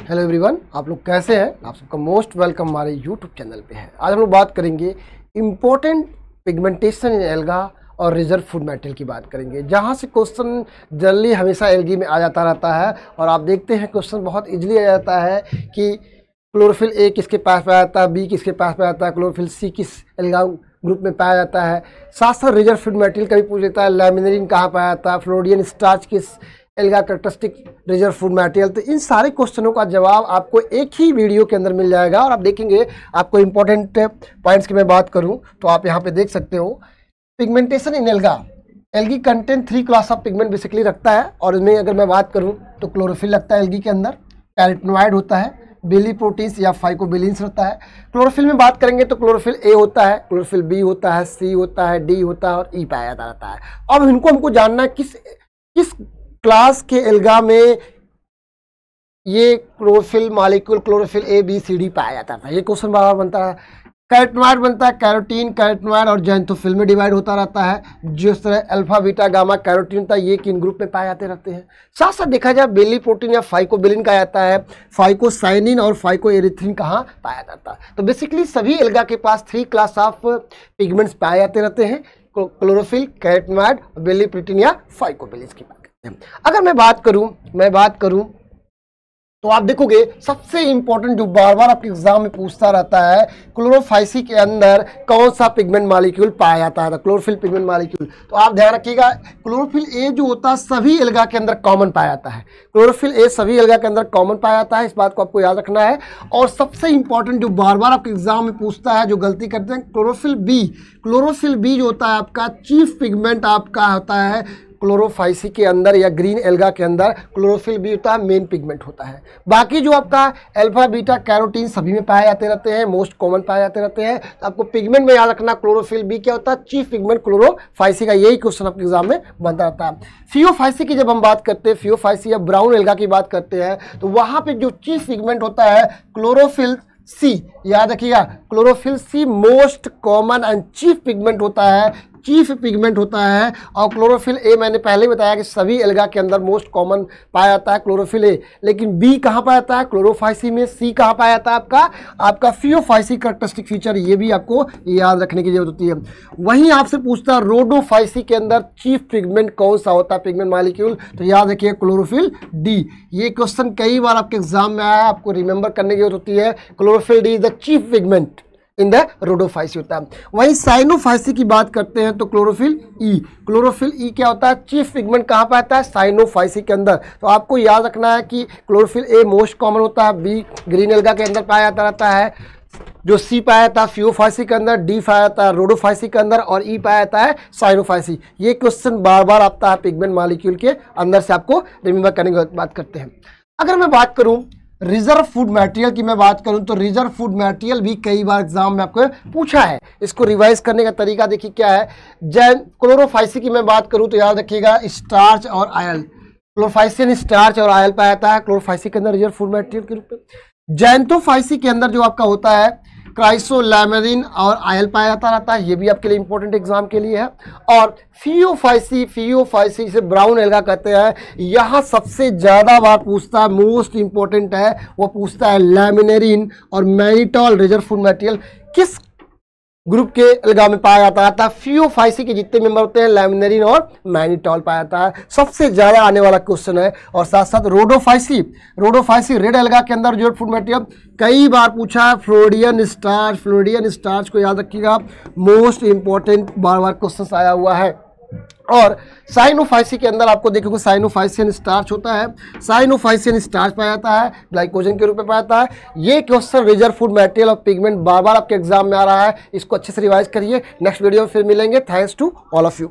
Hello everyone, आप लोग कैसे हैं? आप सबका मोस्ट वेलकम हमारे यूट्यूब चैनल पे है। आज हम लोग बात करेंगे इम्पोर्टेंट पिगमेंटेशन इन एल्गा और रिजर्व फूड मेटेरियल की बात करेंगे, जहां से क्वेश्चन जनरली हमेशा एल्गी में आ जाता रहता है। और आप देखते हैं क्वेश्चन बहुत इजीली आ जाता है कि क्लोरोफिल ए किसके पास पाया जाता है, बी किसके पास पाया जाता है, क्लोरोफिल सी किस एल्गा ग्रुप में पाया जाता है। साथ साथ रिजर्व फूड मेटेरियल का भी पूछ लेता है, लैमिनेरिन कहाँ पाया जाता है, फ्लोरिडियन स्टार्च किस alga characteristic reserve food material. तो इन सारे क्वेश्चनों का जवाब आपको एक ही वीडियो के अंदर मिल जाएगा। और आप देखेंगे, आपको इंपॉर्टेंट पॉइंट्स की मैं बात करूं तो आप यहां पे देख सकते हो, pigmentation in alga. Algae content 3 class of pigment basically रखता है। और इसमें अगर मैं बात करूं तो क्लोरोफिल लगता है एल्गी के अंदर, कैरोटीनॉइड होता है, बिली प्रोटीन्स या फाइकोबिलिन्स होता है। क्लोरोफिल में बात करेंगे तो क्लोरोफिल ए होता है, क्लोरोफिल बी होता है, सी होता है, डी होता है और ई पाया जाता रहता है। अब इनको हमको जानना है किस क्लास के एल्गा में ये chlorophyll molecule chlorophyll A B C D पाया जाता था। ये क्वेश्चन बार बनता है। कैरोटीनॉइड बनता है, कैरोटीन, कैरोटीनॉइड और जैंथोफिल में डिवाइड होता रहता है। जिस तरह अल्फा बीटा गामा कैरोटीन होता है, ये किन ग्रुप में पाए जाते रहते हैं। साथ साथ देखा जाए बेली प्रोटीन या फाइकोबिलिन कहा जाता है, फाइकोसाइनिन और फाइकोएरिथ्रिन कहाँ पाया जाता है। तो बेसिकली सभी एल्गा के पास 3 क्लास ऑफ पिगमेंट्स पाए जाते रहते हैं, क्लोरोफिल, कैरोटीनॉइड, बेली प्रोटीन या फाइकोबिलिन की बात। अगर मैं बात करूं तो आप देखोगे सबसे इंपॉर्टेंट जो बार बार आपके एग्जाम में पूछता रहता है, क्लोरोफाइसी के अंदर कौन सा पिगमेंट मॉलिक्यूल पाया जाता है, क्लोरोफिल पिगमेंट मॉलिक्यूल। तो आप ध्यान रखिएगा, क्लोरोफिल ए जो होता है सभी एल्गा के अंदर कॉमन पाया जाता है। क्लोरोफिल ए सभी एल्गा के अंदर कॉमन पाया जाता है, इस बात को आपको याद रखना है। और सबसे इंपॉर्टेंट जो बार बार आपके एग्जाम में पूछता है, जो गलती करते हैं, क्लोरोफिल बी जो होता है आपका चीफ पिगमेंट आपका होता है क्लोरोफाइसी के अंदर या ग्रीन एल्गा के अंदर। क्लोरोफिल बी होता है मेन पिगमेंट होता है। बाकी जो आपका अल्फा बीटा कैरोटीन सभी में पाए जाते रहते हैं, मोस्ट कॉमन पाए जाते रहते हैं। तो आपको पिगमेंट में याद रखना, क्लोरोफिल बी क्या होता है, चीफ पिगमेंट क्लोरोफाइसी का। यही क्वेश्चन आपके एग्जाम में बनता रहता है। फियोफाइसी की जब हम बात करते हैं, फियोफाइसी या ब्राउन एल्गा की बात करते हैं, तो वहां पर जो चीफ पिगमेंट होता है क्लोरोफिल सी, याद रखिएगा, chlorophyll C most common and chief pigment होता है। और क्लोरोफिल ए मैंने पहले बताया कि सभी एल्गा के अंदर मोस्ट कॉमन पाया जाता है क्लोरोफिल ए। लेकिन बी कहाँ पाया जाता है क्लोरोफाइसी में, सी कहाँ पाया जाता है आपका फियोफाइसी कैरेक्टरिस्टिक फीचर। ये भी आपको याद रखने की जरूरत होती है। वहीं आपसे पूछता है रोडोफाइसी के अंदर चीफ पिगमेंट कौन सा होता है पिगमेंट मॉलिक्यूल, तो याद रखिए क्लोरोफिल डी। ये क्वेश्चन कई बार आपके एग्जाम में आया, आपको रिमेंबर करने की जरूरत होती है। Chlorophyll D is the chief pigment in the Rhodophyceae होता है। वहीं साइनोफाइसी की बात करते हैं तो क्लोरोफिल ई क्या होता है, चीफ पिगमेंट कहाँ पे आता है, साइनोफाइसी के अंदर। तो आपको याद रखना है कि क्लोरोफिल ए मोस्ट कॉमन होता है, बी ग्रीन एल्गा के अंदर पाया जाता रहता है, जो सी पाया जाता है फियोफाइसी के अंदर, डी पाया जाता है रोडोफाइसी के अंदर और ई पाया जाता है साइनोफाइसी। ये क्वेश्चन बार बार आता है पिगमेंट मॉलिक्यूल के अंदर से, आपको रिमेंबर करने की बात करते हैं। अगर मैं बात करूं रिजर्व फूड मटेरियल की मैं बात करूं तो रिजर्व फूड मटेरियल भी कई बार एग्जाम में आपको पूछा है। इसको रिवाइज करने का तरीका देखिए क्या है। क्लोरोफाइसी की मैं बात करूं तो याद रखिएगा स्टार्च और आयल, क्लोरोफाइसिन स्टार्च और आयल पाया जाता है क्लोरोफाइसी के अंदर रिजर्व फूड मटेरियल के रूप में। जैंथोफाइसी के अंदर जो आपका होता है क्राइसोलैमेरिन और आयल पाया जाता रहता है। ये भी आपके लिए इंपॉर्टेंट एग्जाम के लिए है। और फियोफाइसी से ब्राउन एल्गा कहते हैं, यहाँ सबसे ज़्यादा बार पूछता है, मोस्ट इंपॉर्टेंट है, वो पूछता है लैमिनेरिन और मैनिटॉल रिजर्व फूड मटेरियल किस ग्रुप के एल्गा में पाया जाता है। फियोफाइसी के जितने मेंबर होते हैं लैमिनेरिन और मैनिटॉल पाया जाता है, सबसे ज्यादा आने वाला क्वेश्चन है। और साथ साथ रोडोफाइसी रेड एल्गा के अंदर जो फूड मटेरियल कई बार पूछा है, फ्लोरिडियन स्टार्च को याद रखिएगा, मोस्ट इंपॉर्टेंट बार बार क्वेश्चन आया हुआ है। और साइनोफाइसी के अंदर आपको देखोगे साइनोफाइसियन स्टार्च होता है, साइनोफाइसियन स्टार्च पाया जाता है, ग्लाइकोजन के रूप में पाया जाता है। ये क्वेश्चन रिजर्व फूड मटेरियल और पिगमेंट बार बार आपके एग्जाम में आ रहा है, इसको अच्छे से रिवाइज करिए। नेक्स्ट वीडियो में फिर मिलेंगे। Thanks to all of you.